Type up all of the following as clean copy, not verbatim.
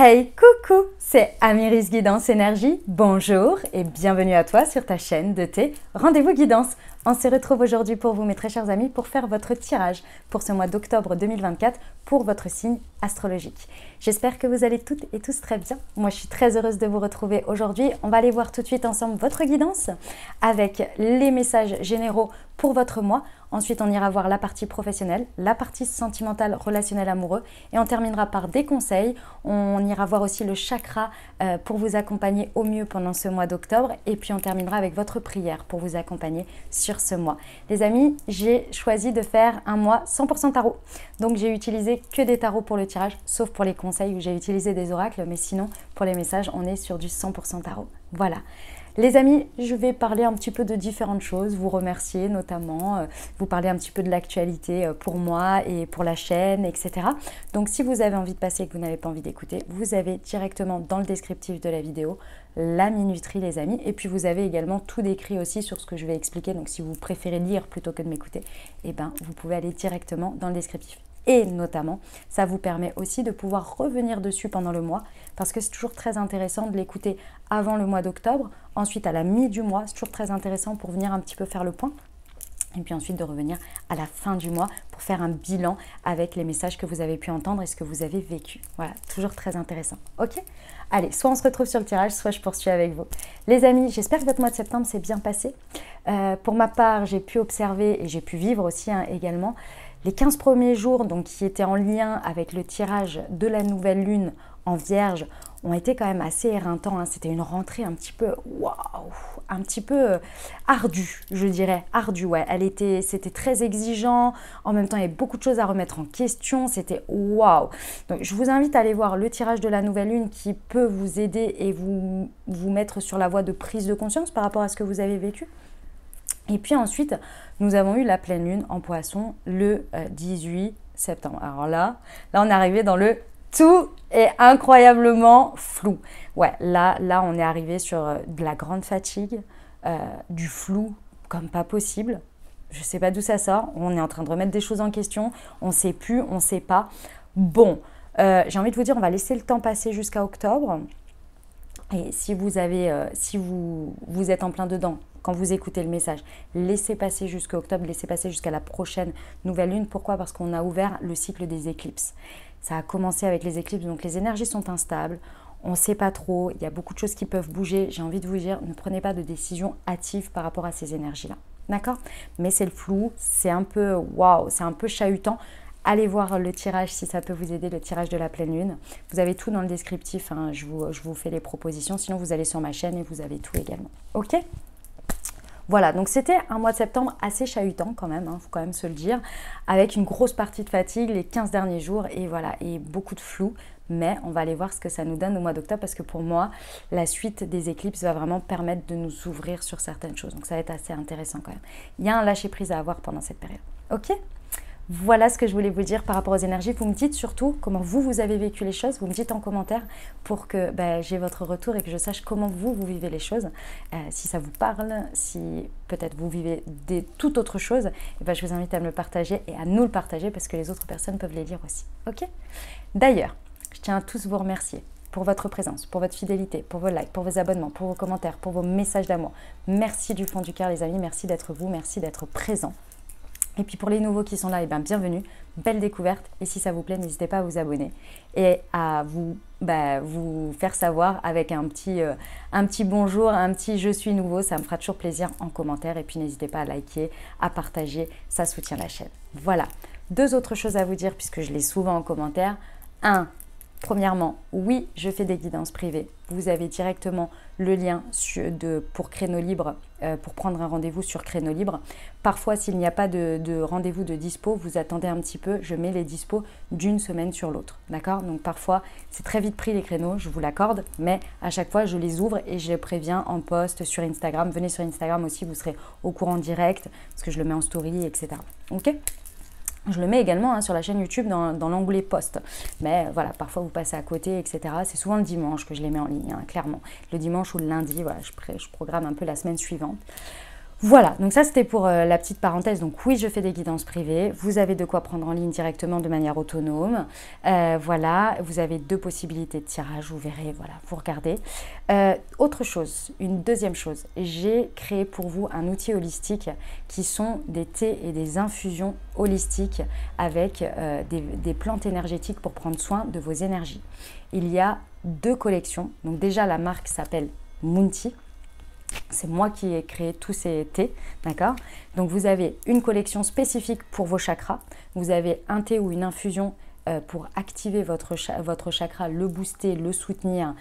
Hey, coucou, c'est Amiris Guidance Énergie. Bonjour et bienvenue à toi sur ta chaîne de tes rendez-vous guidance. On se retrouve aujourd'hui pour vous, mes très chers amis, pour faire votre tirage pour ce mois d'octobre 2024 pour votre signe astrologique. J'espère que vous allez toutes et tous très bien. Moi, je suis très heureuse de vous retrouver aujourd'hui. On va aller voir tout de suite ensemble votre guidance avec les messages généraux pour votre mois. Ensuite, on ira voir la partie professionnelle, la partie sentimentale, relationnelle, amoureux. Et on terminera par des conseils. On ira voir aussi le chakra pour vous accompagner au mieux pendant ce mois d'octobre. Et puis, on terminera avec votre prière pour vous accompagner sur ce mois. Les amis, j'ai choisi de faire un mois 100% tarot. Donc, j'ai utilisé que des tarots pour le tirage, sauf pour les conseils où j'ai utilisé des oracles. Mais sinon, pour les messages, on est sur du 100% tarot. Voilà. Les amis, je vais parler un petit peu de différentes choses, vous remercier notamment, vous parler un petit peu de l'actualité pour moi et pour la chaîne, etc. Donc si vous avez envie de passer et que vous n'avez pas envie d'écouter, vous avez directement dans le descriptif de la vidéo la minuterie les amis. Et puis vous avez également tout décrit aussi sur ce que je vais expliquer. Donc si vous préférez lire plutôt que de m'écouter, eh ben, vous pouvez aller directement dans le descriptif. Et notamment, ça vous permet aussi de pouvoir revenir dessus pendant le mois parce que c'est toujours très intéressant de l'écouter avant le mois d'octobre. Ensuite, à la mi du mois, c'est toujours très intéressant pour venir un petit peu faire le point. Et puis ensuite de revenir à la fin du mois pour faire un bilan avec les messages que vous avez pu entendre et ce que vous avez vécu. Voilà, toujours très intéressant. Ok ? Allez, soit on se retrouve sur le tirage, soit je poursuis avec vous. Les amis, j'espère que votre mois de septembre s'est bien passé. Pour ma part, j'ai pu observer et j'ai pu vivre aussi également les 15 premiers jours donc, qui étaient en lien avec le tirage de la nouvelle lune en Vierge ont été quand même assez éreintants. Hein. C'était une rentrée un petit peu, waouh, un petit peu ardue, je dirais. Ardue, ouais. C'était très exigeant. En même temps, il y avait beaucoup de choses à remettre en question. C'était waouh. Donc, je vous invite à aller voir le tirage de la nouvelle lune qui peut vous aider et vous mettre sur la voie de prise de conscience par rapport à ce que vous avez vécu. Et puis ensuite, nous avons eu la pleine lune en Poisson le 18 septembre. Alors là, on est arrivé dans le tout est incroyablement flou. Ouais, là, on est arrivé sur de la grande fatigue, du flou comme pas possible. Je ne sais pas d'où ça sort. On est en train de remettre des choses en question. On ne sait plus, on ne sait pas. Bon, j'ai envie de vous dire, on va laisser le temps passer jusqu'à octobre. Et si vous êtes en plein dedans, quand vous écoutez le message, laissez passer jusqu'à octobre, laissez passer jusqu'à la prochaine nouvelle lune. Pourquoi ? Parce qu'on a ouvert le cycle des éclipses. Ça a commencé avec les éclipses, donc les énergies sont instables. On ne sait pas trop, il y a beaucoup de choses qui peuvent bouger. J'ai envie de vous dire, ne prenez pas de décision hâtive par rapport à ces énergies-là. D'accord ? Mais c'est le flou, c'est un peu waouh, c'est un peu chahutant. Allez voir le tirage si ça peut vous aider, le tirage de la pleine lune. Vous avez tout dans le descriptif, hein, je vous fais les propositions. Sinon, vous allez sur ma chaîne et vous avez tout également. Ok ? Voilà, donc c'était un mois de septembre assez chahutant quand même, faut quand même se le dire, avec une grosse partie de fatigue les 15 derniers jours et voilà, et beaucoup de flou. Mais on va aller voir ce que ça nous donne au mois d'octobre parce que pour moi, la suite des éclipses va vraiment permettre de nous ouvrir sur certaines choses. Donc ça va être assez intéressant quand même. Il y a un lâcher-prise à avoir pendant cette période. Ok ? Voilà ce que je voulais vous dire par rapport aux énergies. Vous me dites surtout comment vous avez vécu les choses. Vous me dites en commentaire pour que j'ai votre retour et que je sache comment vous vivez les choses. Si ça vous parle, si peut-être vous vivez toute autre chose, je vous invite à me le partager et à nous le partager parce que les autres personnes peuvent les lire aussi. Ok ? D'ailleurs, je tiens à tous vous remercier pour votre présence, pour votre fidélité, pour vos likes, pour vos abonnements, pour vos commentaires, pour vos messages d'amour. Merci du fond du cœur les amis, merci d'être vous, merci d'être présents. Et puis pour les nouveaux qui sont là, bienvenue, belle découverte. Et si ça vous plaît, n'hésitez pas à vous abonner et à vous faire savoir avec un petit bonjour, un petit je suis nouveau. Ça me fera toujours plaisir en commentaire. Et puis n'hésitez pas à liker, à partager, ça soutient la chaîne. Voilà, 2 autres choses à vous dire puisque je l'ai souvent en commentaire. 1. Premièrement, oui, je fais des guidances privées. Vous avez directement le lien pour Créneau Libre, pour prendre un rendez-vous sur Créneau Libre. Parfois, s'il n'y a pas de rendez-vous de dispo, vous attendez un petit peu, je mets les dispos d'une semaine sur l'autre. D'accord ? Donc parfois, c'est très vite pris les créneaux, je vous l'accorde, mais à chaque fois, je les ouvre et je les préviens en post sur Instagram. Venez sur Instagram aussi, vous serez au courant direct, parce que je le mets en story, etc. Ok ? Je le mets également sur la chaîne YouTube dans l'onglet post. Mais voilà, parfois vous passez à côté, etc. C'est souvent le dimanche que je les mets en ligne, clairement. Le dimanche ou le lundi, voilà, je programme un peu la semaine suivante. Voilà, donc ça c'était pour la petite parenthèse. Donc oui, je fais des guidances privées. Vous avez de quoi prendre en ligne directement de manière autonome. Voilà, vous avez 2 possibilités de tirage, vous verrez, voilà, vous regardez. Autre chose, une deuxième chose, j'ai créé pour vous un outil holistique qui sont des thés et des infusions holistiques avec des plantes énergétiques pour prendre soin de vos énergies. Il y a 2 collections. Donc déjà, la marque s'appelle Moonti. C'est moi qui ai créé tous ces thés, d'accord? Donc vous avez une collection spécifique pour vos chakras. Vous avez un thé ou une infusion pour activer votre chakra, le booster, le soutenir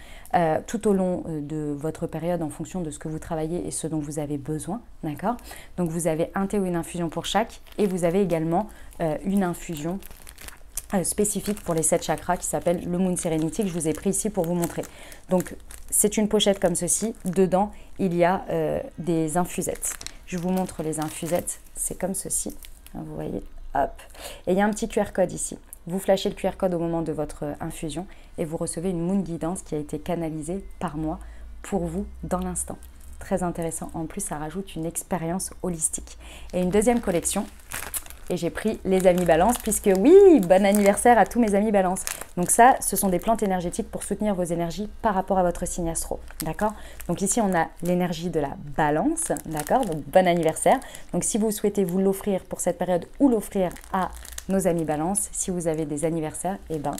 tout au long de votre période en fonction de ce que vous travaillez et ce dont vous avez besoin, d'accord? Donc vous avez un thé ou une infusion pour chaque et vous avez également une infusion spécifique pour les 7 chakras qui s'appelle le Moon Serenity que je vous ai pris ici pour vous montrer. Donc c'est une pochette comme ceci, dedans il y a des infusettes. Je vous montre les infusettes, c'est comme ceci, vous voyez, hop. Et il y a un petit QR code ici. Vous flashez le QR code au moment de votre infusion et vous recevez une Moon Guidance qui a été canalisée par moi pour vous dans l'instant. Très intéressant, en plus ça rajoute une expérience holistique. Et une deuxième collection. Et j'ai pris les amis Balance, puisque oui, bon anniversaire à tous mes amis Balance. Donc ça, ce sont des plantes énergétiques pour soutenir vos énergies par rapport à votre signe astro, d'accord? Donc ici, on a l'énergie de la Balance, d'accord? Donc bon anniversaire. Donc si vous souhaitez vous l'offrir pour cette période ou l'offrir à nos amis Balance, si vous avez des anniversaires, eh ben,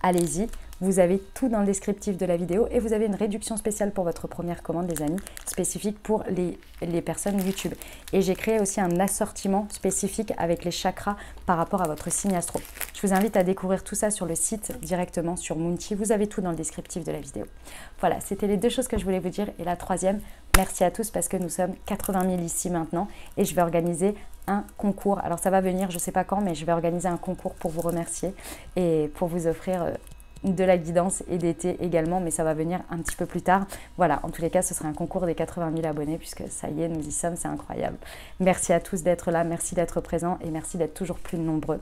allez-y. Vous avez tout dans le descriptif de la vidéo et vous avez une réduction spéciale pour votre première commande, les amis, spécifique pour les personnes YouTube. Et j'ai créé aussi un assortiment spécifique avec les chakras par rapport à votre signe astro. Je vous invite à découvrir tout ça sur le site directement sur Moonti. Vous avez tout dans le descriptif de la vidéo. Voilà, c'était les 2 choses que je voulais vous dire. Et la troisième, merci à tous parce que nous sommes 80 000 ici maintenant et je vais organiser un concours. Alors ça va venir, je ne sais pas quand, mais je vais organiser un concours pour vous remercier et pour vous offrir de la guidance et des thés également, mais ça va venir un petit peu plus tard. Voilà, en tous les cas, ce sera un concours des 80 000 abonnés puisque ça y est, nous y sommes, c'est incroyable. Merci à tous d'être là, merci d'être présents et merci d'être toujours plus nombreux.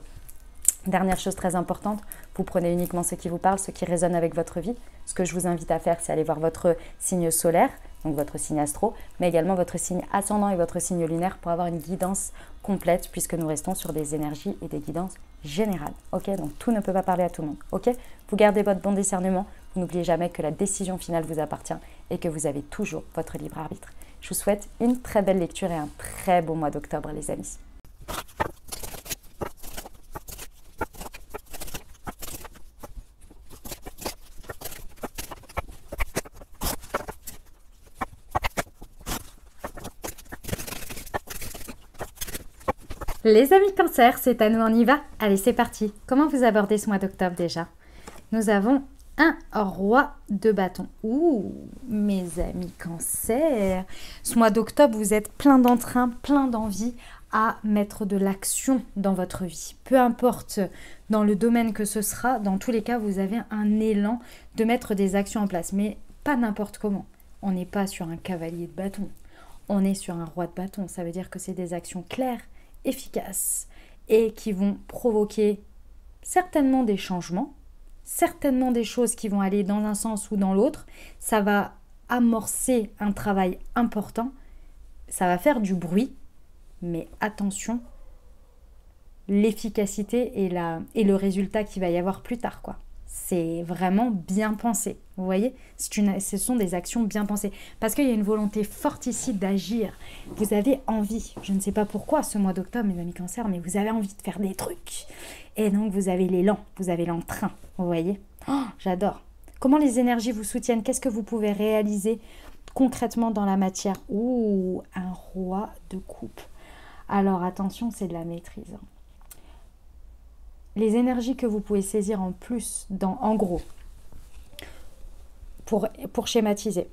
Dernière chose très importante, vous prenez uniquement ce qui vous parle, ce qui résonne avec votre vie. Ce que je vous invite à faire, c'est aller voir votre signe solaire, donc votre signe astro, mais également votre signe ascendant et votre signe lunaire pour avoir une guidance complète puisque nous restons sur des énergies et des guidances générales. Ok, donc tout ne peut pas parler à tout le monde. Ok, vous gardez votre bon discernement, vous n'oubliez jamais que la décision finale vous appartient et que vous avez toujours votre libre arbitre. Je vous souhaite une très belle lecture et un très beau mois d'octobre, les amis. Les amis Cancer, c'est à nous, on y va? Allez, c'est parti. Comment vous abordez ce mois d'octobre déjà? Nous avons un roi de bâton. Ouh, mes amis Cancer. Ce mois d'octobre, vous êtes plein d'entrain, plein d'envie à mettre de l'action dans votre vie. Peu importe dans le domaine que ce sera, dans tous les cas, vous avez un élan de mettre des actions en place. Mais pas n'importe comment. On n'est pas sur un cavalier de bâton. On est sur un roi de bâton. Ça veut dire que c'est des actions claires, efficaces et qui vont provoquer certainement des changements, certainement des choses qui vont aller dans un sens ou dans l'autre. Ça va amorcer un travail important, ça va faire du bruit, mais attention, l'efficacité et le résultat qu'il va y avoir plus tard, quoi. C'est vraiment bien pensé, vous voyez, ce sont des actions bien pensées, parce qu'il y a une volonté forte ici d'agir. Vous avez envie, je ne sais pas pourquoi ce mois d'octobre, mes amis Cancer, mais vous avez envie de faire des trucs. Et donc vous avez l'élan, vous avez l'entrain, vous voyez. Oh, j'adore. Comment les énergies vous soutiennent? Qu'est-ce que vous pouvez réaliser concrètement dans la matière? Ouh, un roi de coupe. Alors attention, c'est de la maîtrise. Les énergies que vous pouvez saisir en plus, en gros, pour schématiser.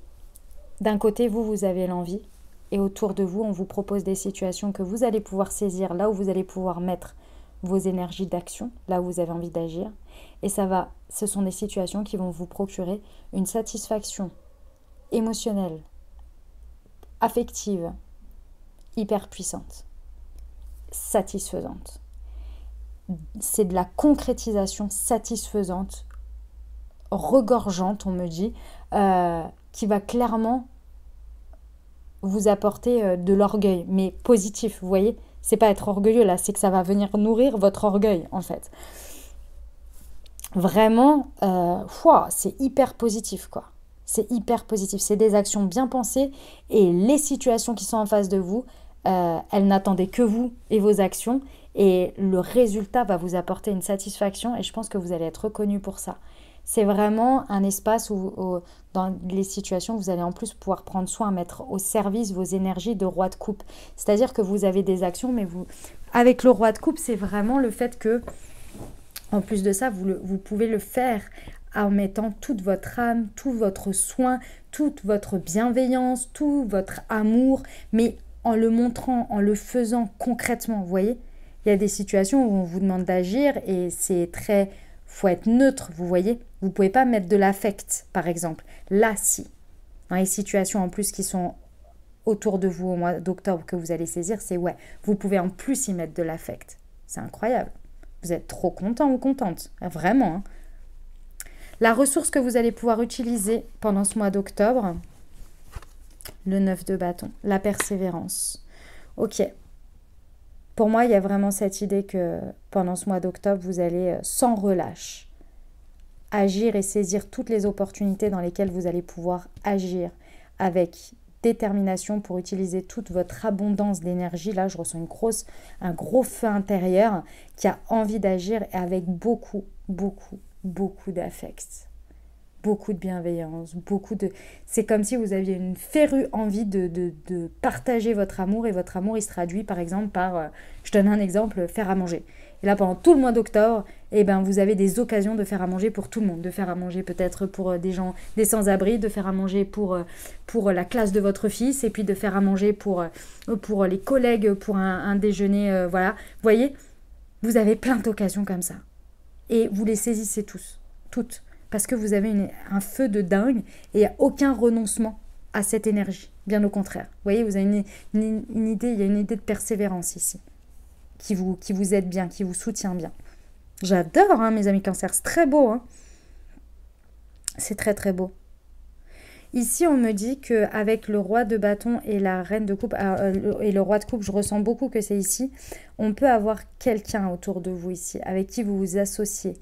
D'un côté, vous avez l'envie et autour de vous, on vous propose des situations que vous allez pouvoir saisir, là où vous allez pouvoir mettre vos énergies d'action, là où vous avez envie d'agir. Et ce sont des situations qui vont vous procurer une satisfaction émotionnelle, affective, hyper puissante, satisfaisante. C'est de la concrétisation satisfaisante, regorgeante, on me dit, qui va clairement vous apporter de l'orgueil, mais positif, vous voyez? C'est pas être orgueilleux là, c'est que ça va venir nourrir votre orgueil en fait. Vraiment, c'est hyper positif quoi. C'est hyper positif, c'est des actions bien pensées et les situations qui sont en face de vous, elles n'attendaient que vous et vos actions et le résultat va vous apporter une satisfaction et je pense que vous allez être reconnu pour ça. C'est vraiment un espace où, dans les situations, vous allez en plus pouvoir prendre soin, mettre au service vos énergies de roi de coupe. C'est-à-dire que vous avez des actions, mais vous, avec le roi de coupe, c'est vraiment le fait que, en plus de ça, vous pouvez le faire en mettant toute votre âme, tout votre soin, toute votre bienveillance, tout votre amour, mais en le montrant, en le faisant concrètement, vous voyez? Il y a des situations où on vous demande d'agir et c'est très... faut être neutre, vous voyez? Vous ne pouvez pas mettre de l'affect, par exemple. Là, si. Dans les situations en plus qui sont autour de vous au mois d'octobre que vous allez saisir, c'est ouais, vous pouvez en plus y mettre de l'affect. C'est incroyable. Vous êtes trop content ou contente. Vraiment. Hein. La ressource que vous allez pouvoir utiliser pendant ce mois d'octobre, le 9 de bâton, la persévérance. Ok. Pour moi, il y a vraiment cette idée que pendant ce mois d'octobre, vous allez sans relâche agir et saisir toutes les opportunités dans lesquelles vous allez pouvoir agir avec détermination pour utiliser toute votre abondance d'énergie. Là, je ressens un gros feu intérieur qui a envie d'agir et avec beaucoup d'affect. Beaucoup de bienveillance, c'est comme si vous aviez une férue envie de partager votre amour et votre amour, il se traduit par exemple par, je donne un exemple, faire à manger. Et là, pendant tout le mois d'octobre, eh ben, vous avez des occasions de faire à manger pour tout le monde. De faire à manger peut-être pour des gens, des sans-abri, de faire à manger pour la classe de votre fils, et puis de faire à manger pour les collègues, pour un déjeuner, voilà. Vous voyez, vous avez plein d'occasions comme ça. Et vous les saisissez toutes. Parce que vous avez un feu de dingue et il n'y a aucun renoncement à cette énergie. Bien au contraire. Vous voyez, vous avez une idée, il y a une idée de persévérance ici. Qui vous aide bien, qui vous soutient bien. J'adore, hein, mes amis cancers. C'est très beau. Hein. C'est très, très beau. Ici, on me dit qu'avec le roi de bâton et la reine de coupe, et le roi de coupe, je ressens beaucoup que c'est ici, on peut avoir quelqu'un autour de vous ici, avec qui vous vous associez.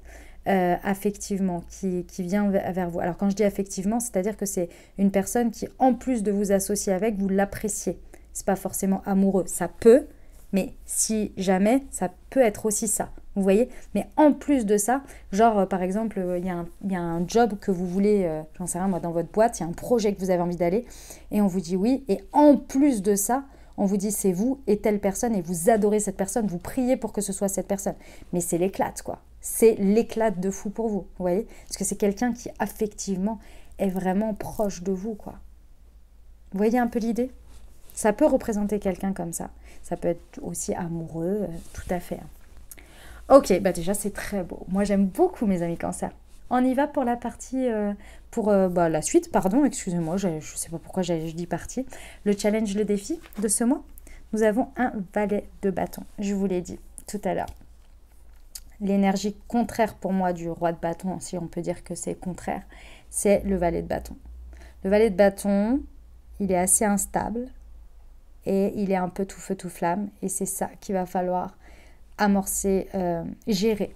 Affectivement, qui vient vers vous. Alors quand je dis affectivement, c'est-à-dire que c'est une personne qui, en plus de vous associer avec, vous l'appréciez. C'est pas forcément amoureux, ça peut, mais si jamais, ça peut être aussi ça. Vous voyez? Mais en plus de ça, genre par exemple, il y a un job que vous voulez, j'en sais rien moi, dans votre boîte, il y a un projet que vous avez envie d'aller, et on vous dit oui, et en plus de ça, on vous dit c'est vous et telle personne, et vous adorez cette personne, vous priez pour que ce soit cette personne. Mais c'est l'éclate, quoi. C'est l'éclate de fou pour vous, vous voyez? Parce que c'est quelqu'un qui, affectivement, est vraiment proche de vous, quoi. Vous voyez un peu l'idée? Ça peut représenter quelqu'un comme ça. Ça peut être aussi amoureux, tout à fait. Ok, bah déjà, c'est très beau. Moi, j'aime beaucoup mes amis cancers. On y va pour la partie, la suite, pardon, excusez-moi, je ne sais pas pourquoi je dis partie. Le challenge, le défi de ce mois. Nous avons un valet de bâton, je vous l'ai dit tout à l'heure. L'énergie contraire pour moi du roi de bâton, si on peut dire que c'est contraire, c'est le valet de bâton. Le valet de bâton, il est assez instable et il est un peu tout feu tout flamme et c'est ça qu'il va falloir amorcer, gérer.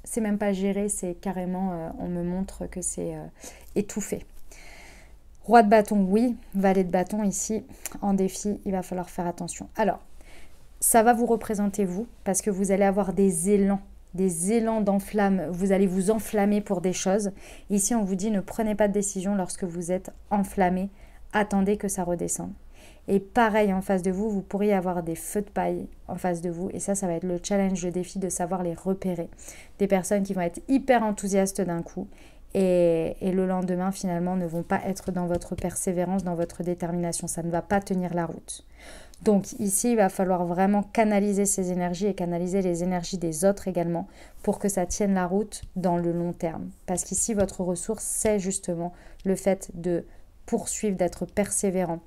C'est même pas gérer, c'est carrément, on me montre que c'est étouffé. Roi de bâton, oui. Valet de bâton, ici, en défi, il va falloir faire attention. Alors, ça va vous représenter vous, parce que vous allez avoir des élans d'enflamme. Vous allez vous enflammer pour des choses. Ici, on vous dit, ne prenez pas de décision lorsque vous êtes enflammé. Attendez que ça redescende. Et pareil, en face de vous, vous pourriez avoir des feux de paille en face de vous. Et ça va être le challenge, le défi de savoir les repérer. Des personnes qui vont être hyper enthousiastes d'un coup. Et le lendemain, finalement, ne vont pas être dans votre persévérance, dans votre détermination. Ça ne va pas tenir la route. Donc ici, il va falloir vraiment canaliser ces énergies et canaliser les énergies des autres également pour que ça tienne la route dans le long terme. Parce qu'ici, votre ressource, c'est justement le fait de poursuivre, d'être persévérant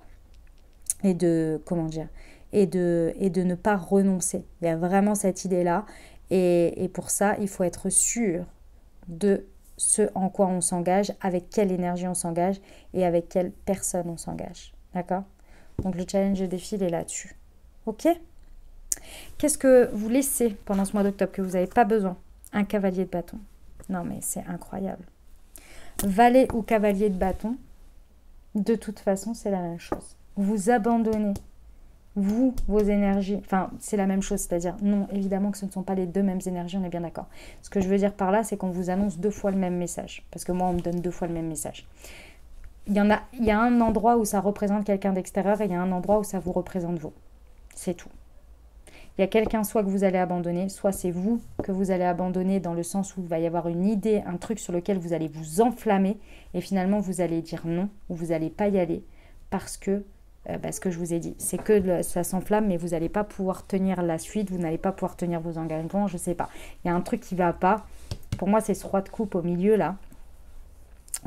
et de ne pas renoncer. Il y a vraiment cette idée-là. Et pour ça, il faut être sûr de ce en quoi on s'engage, avec quelle énergie on s'engage et avec quelle personne on s'engage. D'accord ? Donc le challenge de défi, il est là-dessus. Ok? Qu'est-ce que vous laissez pendant ce mois d'octobre que vous n'avez pas besoin? Un cavalier de bâton. Non mais c'est incroyable. Valet ou cavalier de bâton, de toute façon, c'est la même chose. Vous abandonnez, vous, vos énergies. Enfin, c'est la même chose, c'est-à-dire, non, évidemment que ce ne sont pas les deux mêmes énergies, on est bien d'accord. Ce que je veux dire par là, c'est qu'on vous annonce 2 fois le même message. Parce que moi, on me donne 2 fois le même message. Il y a un endroit où ça représente quelqu'un d'extérieur et il y a un endroit où ça vous représente vous. C'est tout. Il y a quelqu'un soit que vous allez abandonner, soit c'est vous que vous allez abandonner dans le sens où il va y avoir une idée, un truc sur lequel vous allez vous enflammer et finalement vous allez dire non ou vous n'allez pas y aller parce que, ce que je vous ai dit, c'est que ça s'enflamme mais vous n'allez pas pouvoir tenir la suite, vous n'allez pas pouvoir tenir vos engagements, je ne sais pas. Il y a un truc qui ne va pas. Pour moi, c'est ce roi de coupe au milieu là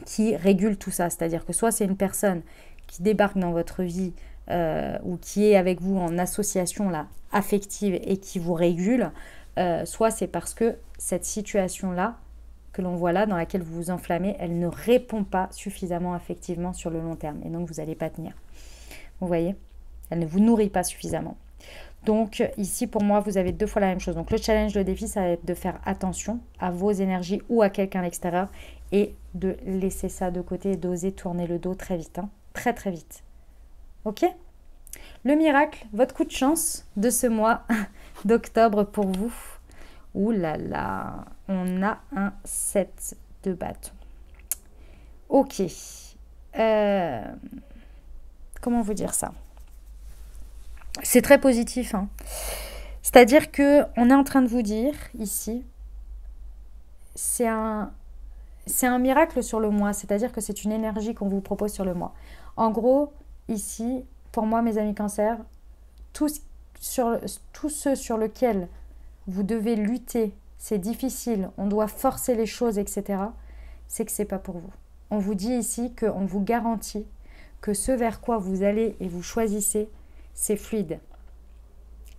qui régule tout ça. C'est-à-dire que soit c'est une personne qui débarque dans votre vie ou qui est avec vous en association là, affective et qui vous régule, soit c'est parce que cette situation-là, que l'on voit là, dans laquelle vous vous enflammez, elle ne répond pas suffisamment affectivement sur le long terme. Et donc, vous n'allez pas tenir. Vous voyez? Elle ne vous nourrit pas suffisamment. Donc, ici, pour moi, vous avez 2 fois la même chose. Donc, le challenge, le défi, ça va être de faire attention à vos énergies ou à quelqu'un à l'extérieur et de laisser ça de côté et d'oser tourner le dos très vite. Hein. Très, très vite. Ok? Le miracle, votre coup de chance de ce mois d'octobre pour vous. Ouh là là, on a un 7 de bâton. Ok. Comment vous dire ça? C'est très positif. Hein. C'est-à-dire qu'on est en train de vous dire ici, c'est un miracle sur le mois. C'est-à-dire que c'est une énergie qu'on vous propose sur le mois. En gros, ici, pour moi, mes amis Cancer, tout ce sur lequel vous devez lutter, c'est difficile, on doit forcer les choses, etc., c'est que ce n'est pas pour vous. On vous dit ici qu'on vous garantit que ce vers quoi vous allez et vous choisissez, c'est fluide.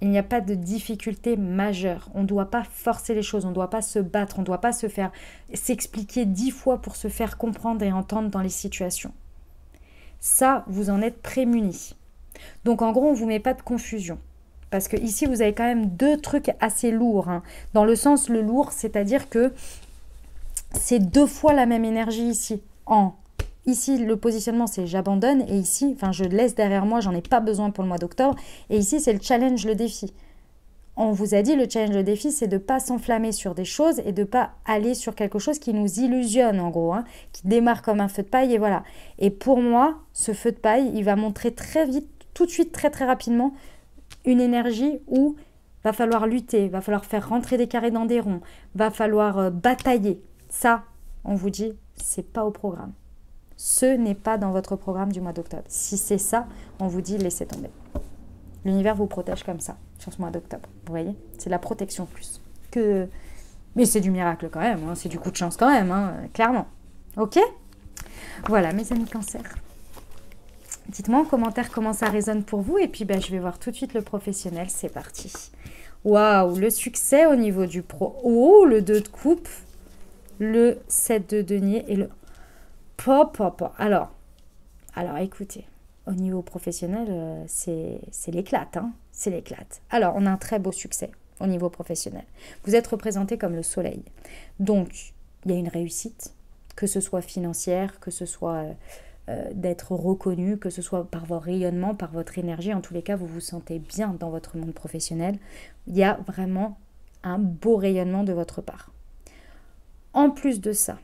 Il n'y a pas de difficulté majeure. On ne doit pas forcer les choses, on ne doit pas se battre, on ne doit pas s'expliquer 10 fois pour se faire comprendre et entendre dans les situations. Ça, vous en êtes prémunis. Donc en gros, on ne vous met pas de confusion. Parce que ici, vous avez quand même 2 trucs assez lourds. Hein. Dans le sens, le lourd, c'est-à-dire que c'est 2 fois la même énergie ici. Ici, le positionnement, c'est j'abandonne. Et ici, je laisse derrière moi, j'en ai pas besoin pour le mois d'octobre. Et ici, c'est le challenge, le défi. On vous a dit, le challenge, le défi, c'est de ne pas s'enflammer sur des choses et de ne pas aller sur quelque chose qui nous illusionne, en gros. Hein, qui démarre comme un feu de paille et voilà. Et pour moi, ce feu de paille, il va montrer très vite, tout de suite, très très rapidement, une énergie où va falloir lutter, va falloir faire rentrer des carrés dans des ronds, va falloir batailler. Ça, on vous dit, c'est pas au programme. Ce n'est pas dans votre programme du mois d'octobre. Si c'est ça, on vous dit, laissez tomber. L'univers vous protège comme ça, sur ce mois d'octobre. Vous voyez? C'est la protection plus. Mais c'est du miracle quand même, hein. C'est du coup de chance quand même, hein, clairement. Ok? Voilà, mes amis Cancer. Dites-moi en commentaire comment ça résonne pour vous. Et puis, je vais voir tout de suite le professionnel. C'est parti. Waouh, le succès au niveau du pro. Oh, le 2 de coupe. Le 7 de denier et le... Alors, écoutez. Au niveau professionnel, c'est l'éclate. Hein, c'est l'éclate. Alors, on a un très beau succès au niveau professionnel. Vous êtes représenté comme le soleil. Donc, il y a une réussite. Que ce soit financière, que ce soit... d'être reconnu, que ce soit par vos rayonnements, par votre énergie. En tous les cas, vous vous sentez bien dans votre monde professionnel. Il y a vraiment un beau rayonnement de votre part. En plus de ça,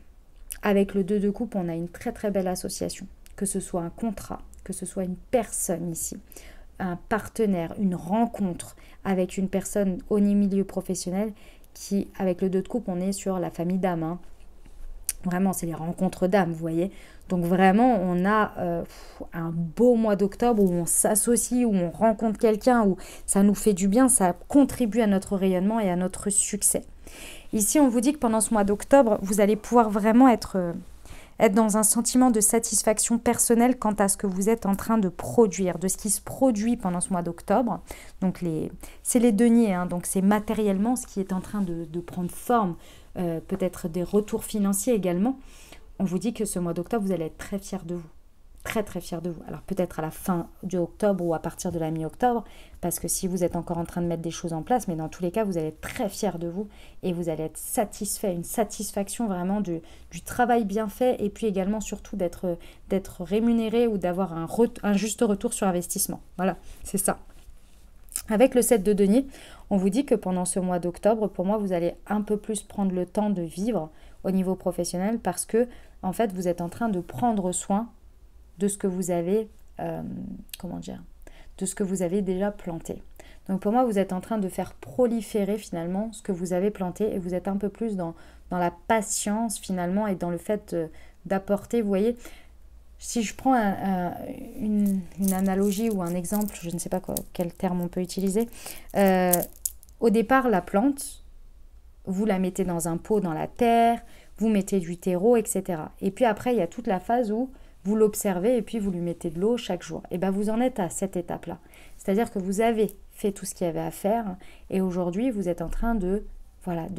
avec le 2 de coupe, on a une très très belle association. Que ce soit un contrat, que ce soit une personne ici, un partenaire, une rencontre avec une personne au milieu professionnel qui, avec le 2 de coupe, on est sur la famille d'âme. Hein. Vraiment, c'est les rencontres d'âme, vous voyez. Donc vraiment, on a un beau mois d'octobre où on s'associe, où on rencontre quelqu'un, où ça nous fait du bien, ça contribue à notre rayonnement et à notre succès. Ici, on vous dit que pendant ce mois d'octobre, vous allez pouvoir vraiment être dans un sentiment de satisfaction personnelle quant à ce que vous êtes en train de produire, de ce qui se produit pendant ce mois d'octobre. Donc, c'est les deniers, hein, donc c'est matériellement ce qui est en train de prendre forme, peut-être des retours financiers également. On vous dit que ce mois d'octobre, vous allez être très fiers de vous. très très fière de vous. Alors peut-être à la fin du octobre ou à partir de la mi-octobre, parce que si vous êtes encore en train de mettre des choses en place, mais dans tous les cas, vous allez être très fière de vous et vous allez être satisfait, une satisfaction vraiment du travail bien fait et puis également surtout d'être rémunéré ou d'avoir un juste retour sur investissement. Voilà, c'est ça. Avec le 7 de denier, on vous dit que pendant ce mois d'octobre, pour moi, vous allez un peu plus prendre le temps de vivre au niveau professionnel parce que, en fait, vous êtes en train de prendre soin de ce que vous avez, de ce que vous avez déjà planté. Donc pour moi, vous êtes en train de faire proliférer finalement ce que vous avez planté et vous êtes un peu plus dans la patience finalement et dans le fait d'apporter, vous voyez, si je prends une analogie ou un exemple, je ne sais pas quel terme on peut utiliser, au départ, la plante, vous la mettez dans un pot dans la terre, vous mettez du terreau, etc. Et puis après, il y a toute la phase où vous l'observez et puis vous lui mettez de l'eau chaque jour. Et bien, vous en êtes à cette étape-là. C'est-à-dire que vous avez fait tout ce qu'il y avait à faire et aujourd'hui, vous êtes en train de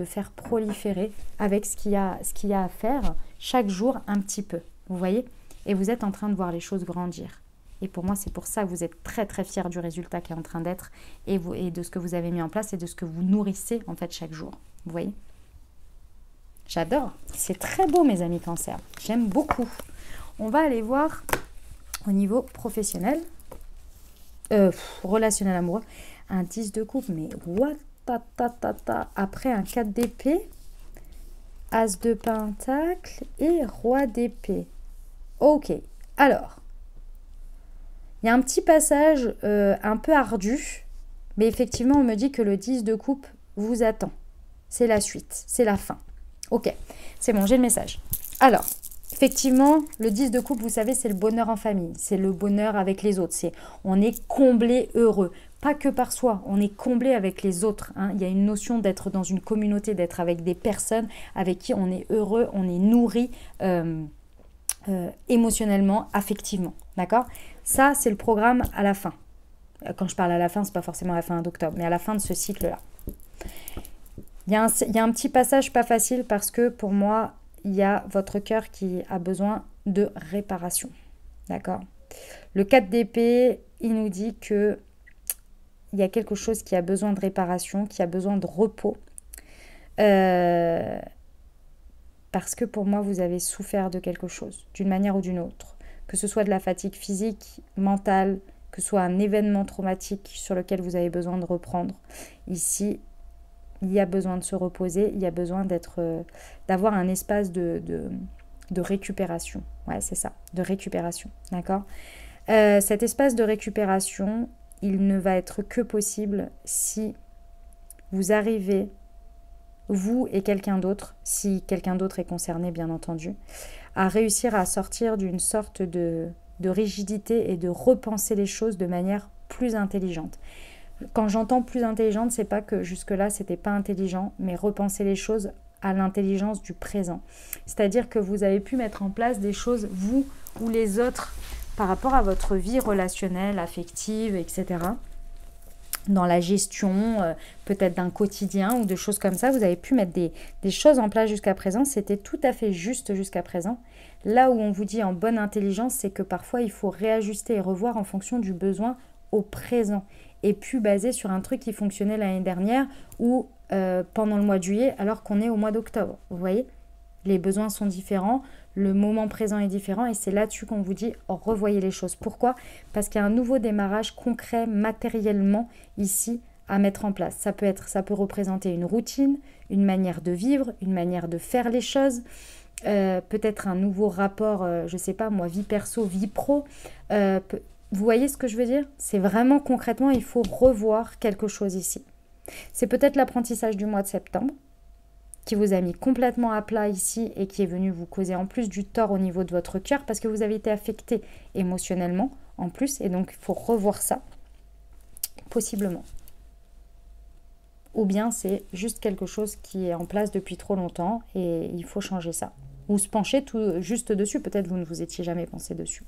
faire proliférer avec ce qu'il y a à faire chaque jour un petit peu. Vous voyez ? Et vous êtes en train de voir les choses grandir. Et pour moi, c'est pour ça que vous êtes très très fiers du résultat qui est en train d'être et de ce que vous avez mis en place et de ce que vous nourrissez en fait chaque jour. Vous voyez ? J'adore. C'est très beau mes amis Cancer. J'aime beaucoup. On va aller voir au niveau professionnel, relationnel amoureux, un 10 de coupe, mais après un 4 d'épée, As de pentacle et Roi d'épée. Ok, alors, il y a un petit passage un peu ardu, mais effectivement, on me dit que le 10 de coupe vous attend. C'est la suite, c'est la fin. Ok, c'est bon, j'ai le message. Alors, effectivement, le 10 de coupe, vous savez, c'est le bonheur en famille, c'est le bonheur avec les autres, on est comblé heureux. Pas que par soi, on est comblé avec les autres. Hein. Il y a une notion d'être dans une communauté, d'être avec des personnes avec qui on est heureux, on est nourri, émotionnellement, affectivement, d'accord? Ça, c'est le programme à la fin. Quand je parle à la fin, c'est pas forcément à la fin d'octobre, mais à la fin de ce cycle-là. Il y a un petit passage pas facile parce que pour moi, il y a votre cœur qui a besoin de réparation, d'accord? Le 4 d'épée, il nous dit que il y a quelque chose qui a besoin de réparation, qui a besoin de repos. Parce que pour moi, vous avez souffert de quelque chose, d'une manière ou d'une autre. Que ce soit de la fatigue physique, mentale, que ce soit un événement traumatique sur lequel vous avez besoin de reprendre. Ici, il y a besoin de se reposer, il y a besoin d'avoir un espace de récupération. Ouais, c'est ça, de récupération, d'accord ? Cet espace de récupération, il ne va être que possible si vous arrivez, vous et quelqu'un d'autre, si quelqu'un d'autre est concerné bien entendu, à réussir à sortir d'une sorte de rigidité et de repenser les choses de manière plus intelligente. Quand j'entends plus intelligente, c'est pas que jusque-là c'était pas intelligent, mais repenser les choses à l'intelligence du présent. C'est-à-dire que vous avez pu mettre en place des choses, vous ou les autres, par rapport à votre vie relationnelle, affective, etc. Dans la gestion, peut-être d'un quotidien ou de choses comme ça, vous avez pu mettre des choses en place jusqu'à présent. C'était tout à fait juste jusqu'à présent. Là où on vous dit en bonne intelligence, c'est que parfois il faut réajuster et revoir en fonction du besoin au présent. Et puis basé sur un truc qui fonctionnait l'année dernière ou pendant le mois de juillet alors qu'on est au mois d'octobre. Vous voyez ? Les besoins sont différents, le moment présent est différent et c'est là-dessus qu'on vous dit revoyez les choses. Pourquoi ? Parce qu'il y a un nouveau démarrage concret matériellement ici à mettre en place. Ça peut représenter une routine, une manière de vivre, une manière de faire les choses, peut-être un nouveau rapport, je sais pas moi, vie perso, vie pro. Vous voyez ce que je veux dire ? C'est vraiment concrètement, il faut revoir quelque chose ici. C'est peut-être l'apprentissage du mois de septembre qui vous a mis complètement à plat ici et qui est venu vous causer en plus du tort au niveau de votre cœur parce que vous avez été affecté émotionnellement en plus et donc il faut revoir ça, possiblement. Ou bien c'est juste quelque chose qui est en place depuis trop longtemps et il faut changer ça. Ou se pencher tout juste dessus, peut-être vous ne vous étiez jamais penché dessus.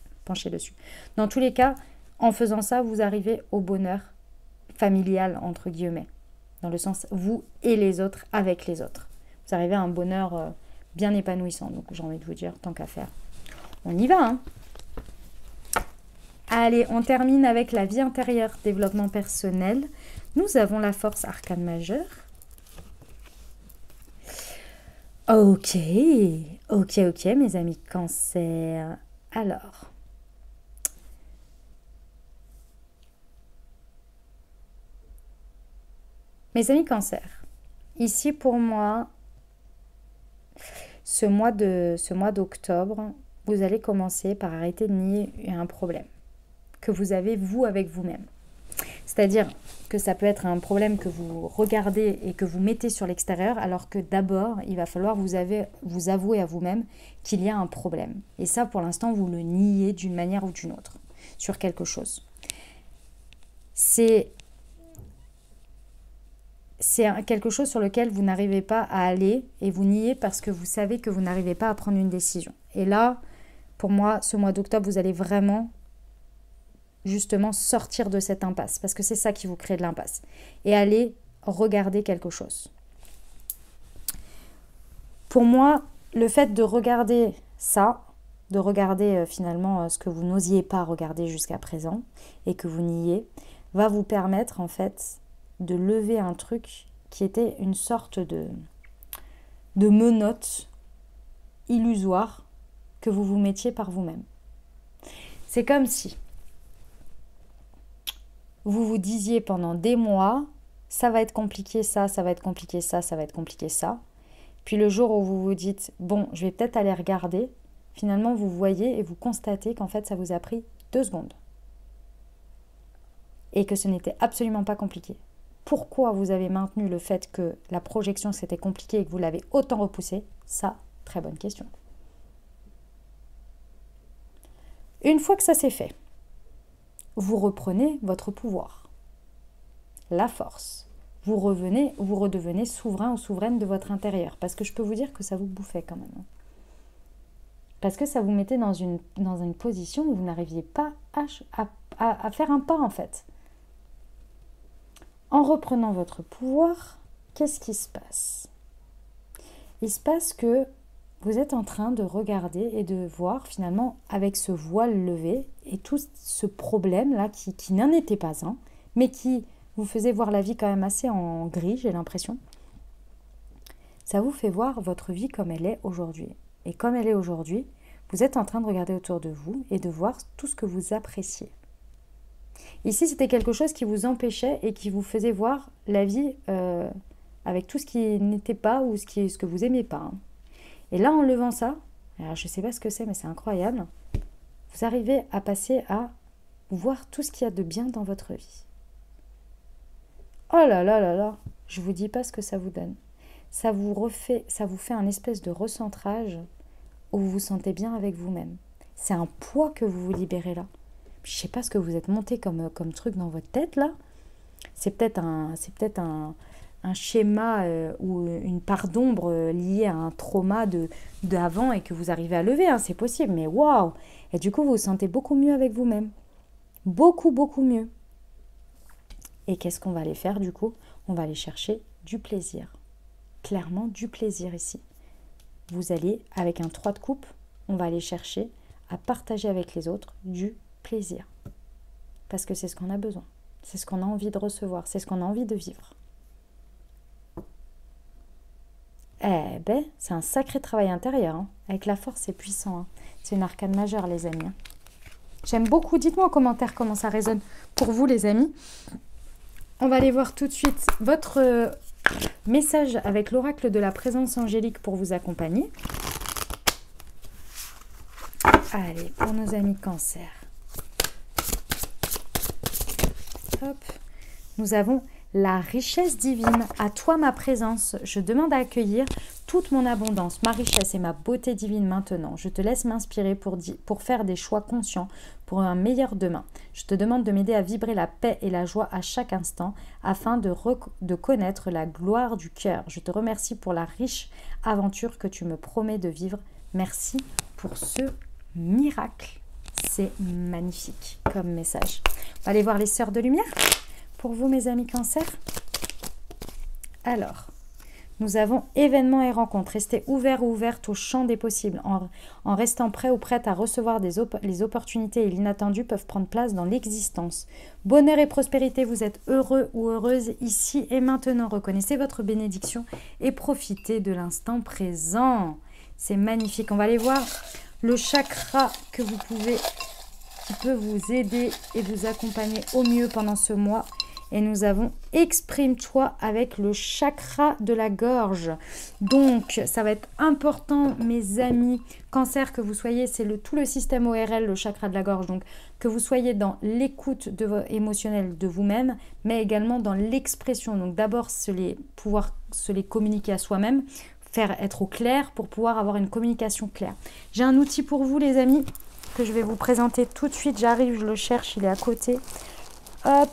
Dans tous les cas, en faisant ça, vous arrivez au bonheur familial, entre guillemets, dans le sens vous et les autres avec les autres. Vous arrivez à un bonheur bien épanouissant. Donc j'ai envie de vous dire, tant qu'à faire, on y va. Hein. Allez, on termine avec la vie intérieure, développement personnel. Nous avons la force arcane majeure. Ok, mes amis Cancer. Alors, mes amis Cancer, ici pour moi, ce mois d'octobre, vous allez commencer par arrêter de nier un problème que vous avez vous avec vous-même. C'est-à-dire que ça peut être un problème que vous regardez et que vous mettez sur l'extérieur, alors que d'abord, il va falloir vous avouer à vous-même qu'il y a un problème. Et ça, pour l'instant, vous le niez d'une manière ou d'une autre sur quelque chose. C'est quelque chose sur lequel vous n'arrivez pas à aller et vous niez parce que vous savez que vous n'arrivez pas à prendre une décision. Et là, pour moi, ce mois d'octobre, vous allez vraiment justement sortir de cette impasse, parce que c'est ça qui vous crée de l'impasse, et aller regarder quelque chose. Pour moi, le fait de regarder ça, de regarder finalement ce que vous n'osiez pas regarder jusqu'à présent et que vous niez, va vous permettre en fait de lever un truc qui était une sorte de menotte illusoire que vous vous mettiez par vous-même. C'est comme si vous vous disiez pendant des mois, ça va être compliqué ça, ça va être compliqué ça, ça va être compliqué ça. Puis le jour où vous vous dites, bon, je vais peut-être aller regarder, finalement vous voyez et vous constatez qu'en fait ça vous a pris 2 secondes. Et que ce n'était absolument pas compliqué. Pourquoi vous avez maintenu le fait que la projection c'était compliqué et que vous l'avez autant repoussé? Ça, très bonne question. Une fois que ça c'est fait, vous reprenez votre pouvoir, la force. Vous redevenez souverain ou souveraine de votre intérieur. Parce que je peux vous dire que ça vous bouffait quand même. Parce que ça vous mettait dans une position où vous n'arriviez pas à faire un pas en fait. En reprenant votre pouvoir, qu'est-ce qui se passe? Il se passe que vous êtes en train de regarder et de voir finalement avec ce voile levé et tout ce problème-là qui n'en était pas un, mais qui vous faisait voir la vie quand même assez en gris, j'ai l'impression. Ça vous fait voir votre vie comme elle est aujourd'hui. Et comme elle est aujourd'hui, vous êtes en train de regarder autour de vous et de voir tout ce que vous appréciez. Ici, c'était quelque chose qui vous empêchait et qui vous faisait voir la vie avec tout ce qui n'était pas ou ce que vous aimez pas. Et là, en levant ça, alors je ne sais pas ce que c'est, mais c'est incroyable, vous arrivez à passer à voir tout ce qu'il y a de bien dans votre vie. Oh là là là là, je ne vous dis pas ce que ça vous donne. Ça vous fait un espèce de recentrage où vous vous sentez bien avec vous-même. C'est un poids que vous vous libérez là. Je ne sais pas ce que vous êtes monté comme truc dans votre tête là. C'est peut-être un schéma ou une part d'ombre liée à un trauma d'avant et que vous arrivez à lever, hein, c'est possible, mais waouh! Et du coup, vous vous sentez beaucoup mieux avec vous-même. Beaucoup, beaucoup mieux. Et qu'est-ce qu'on va aller faire du coup? On va aller chercher du plaisir. Clairement, du plaisir ici. Vous allez, avec un 3 de coupe, on va aller chercher à partager avec les autres du plaisir. Parce que c'est ce qu'on a besoin. C'est ce qu'on a envie de recevoir. C'est ce qu'on a envie de vivre. Eh ben, c'est un sacré travail intérieur. Hein. Avec la force, c'est puissant. Hein. C'est une arcane majeure, les amis. Hein. J'aime beaucoup. Dites-moi en commentaire comment ça résonne pour vous, les amis. On va aller voir tout de suite votre message avec l'oracle de la présence angélique pour vous accompagner. Allez, pour nos amis Cancer. Hop. Nous avons la richesse divine. À toi ma présence. Je demande à accueillir toute mon abondance, ma richesse et ma beauté divine maintenant. Je te laisse m'inspirer pour faire des choix conscients pour un meilleur demain. Je te demande de m'aider à vibrer la paix et la joie à chaque instant afin de connaître la gloire du cœur. Je te remercie pour la riche aventure que tu me promets de vivre. Merci pour ce miracle. C'est magnifique comme message. On va aller voir les sœurs de lumière. Pour vous, mes amis Cancer. Alors, Nous avons événements et rencontres. Restez ouverts ou ouvertes au champ des possibles. En restant prêt ou prête à recevoir les opportunités et l'inattendu peuvent prendre place dans l'existence. Bonheur et prospérité, vous êtes heureux ou heureuse ici et maintenant. Reconnaissez votre bénédiction et profitez de l'instant présent. C'est magnifique. On va aller voir le chakra que vous pouvez, qui peut vous aider et vous accompagner au mieux pendant ce mois. Et nous avons exprime-toi avec le chakra de la gorge. Donc, ça va être important, mes amis. Cancer, que vous soyez, c'est tout le système ORL, le chakra de la gorge. Donc, que vous soyez dans l'écoute émotionnelle de vous-même, mais également dans l'expression. Donc, d'abord, pouvoir se les communiquer à soi-même, faire être au clair pour pouvoir avoir une communication claire. J'ai un outil pour vous, les amis, que je vais vous présenter tout de suite. J'arrive, je le cherche, il est à côté. Hop,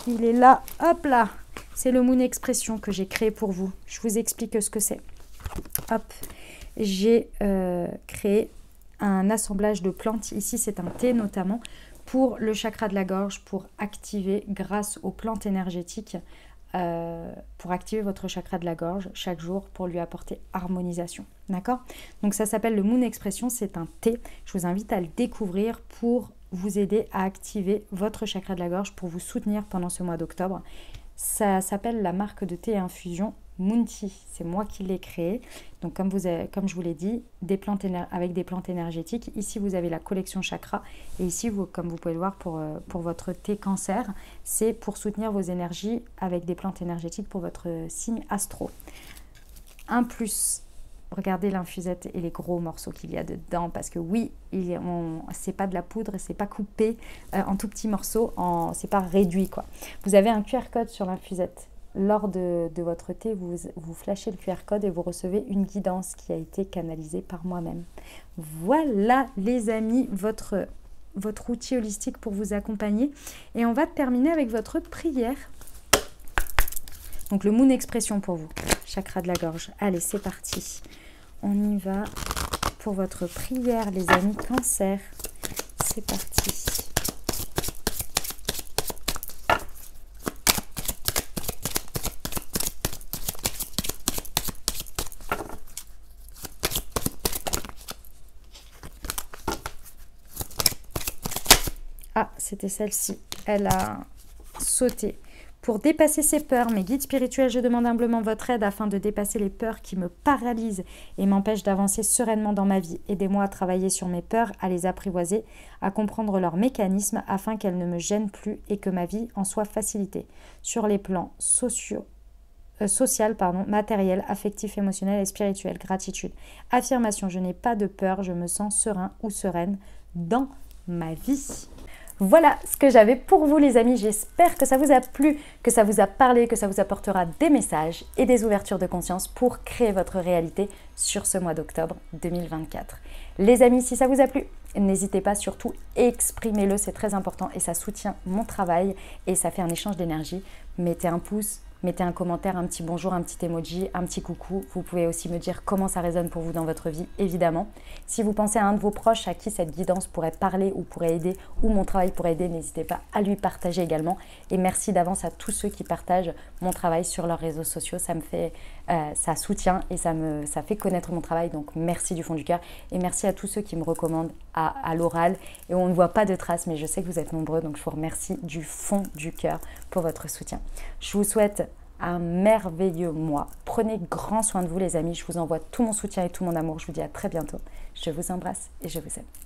il est là, hop là. C'est le Moon Expression que j'ai créé pour vous. Je vous explique ce que c'est. Hop, j'ai créé un assemblage de plantes. Ici, c'est un thé notamment pour le chakra de la gorge, pour activer grâce aux plantes énergétiques, pour activer votre chakra de la gorge chaque jour pour lui apporter harmonisation. D'accord? Donc ça s'appelle le Moon Expression, c'est un thé. Je vous invite à le découvrir pour vous aider à activer votre chakra de la gorge, pour vous soutenir pendant ce mois d'octobre. Ça s'appelle la marque de thé et infusion Moon Tea. C'est moi qui l'ai créé. Donc comme je vous l'ai dit, avec des plantes énergétiques. Ici, vous avez la collection chakra. Et ici, comme vous pouvez le voir pour votre thé cancer, c'est pour soutenir vos énergies avec des plantes énergétiques pour votre signe astro. Un plus. Regardez l'infusette et les gros morceaux qu'il y a dedans, parce que oui, c'est pas de la poudre, c'est pas coupé en tout petits morceaux, c'est pas réduit quoi. Vous avez un QR code sur l'infusette. Lors de votre thé, vous flashez le QR code et vous recevez une guidance qui a été canalisée par moi-même. Voilà les amis, votre outil holistique pour vous accompagner. Et on va terminer avec votre prière. Donc le Moon Expression pour vous, chakra de la gorge. Allez, c'est parti. On y va pour votre prière, les amis cancer. C'est parti. Ah, c'était celle-ci. Elle a sauté. Pour dépasser ces peurs, mes guides spirituels, je demande humblement votre aide afin de dépasser les peurs qui me paralysent et m'empêchent d'avancer sereinement dans ma vie. Aidez-moi à travailler sur mes peurs, à les apprivoiser, à comprendre leurs mécanismes afin qu'elles ne me gênent plus et que ma vie en soit facilitée. Sur les plans social, matériel, affectif, émotionnel et spirituel. Gratitude. Affirmation, je n'ai pas de peur, je me sens serein ou sereine dans ma vie. Voilà ce que j'avais pour vous les amis, j'espère que ça vous a plu, que ça vous a parlé, que ça vous apportera des messages et des ouvertures de conscience pour créer votre réalité sur ce mois d'octobre 2024. Les amis, si ça vous a plu, n'hésitez pas, surtout exprimez-le, c'est très important et ça soutient mon travail et ça fait un échange d'énergie. Mettez un pouce, mettez un commentaire, un petit bonjour, un petit emoji, un petit coucou. Vous pouvez aussi me dire comment ça résonne pour vous dans votre vie, évidemment. Si vous pensez à un de vos proches à qui cette guidance pourrait parler ou pourrait aider, ou mon travail pourrait aider, n'hésitez pas à lui partager également. Et merci d'avance à tous ceux qui partagent mon travail sur leurs réseaux sociaux. Ça me fait, ça soutient et ça fait connaître mon travail. Donc merci du fond du cœur. Et merci à tous ceux qui me recommandent à l'oral. Et on ne voit pas de traces, mais je sais que vous êtes nombreux. Donc je vous remercie du fond du cœur pour votre soutien. Je vous souhaite un merveilleux mois. Prenez grand soin de vous les amis. Je vous envoie tout mon soutien et tout mon amour. Je vous dis à très bientôt. Je vous embrasse et je vous aime.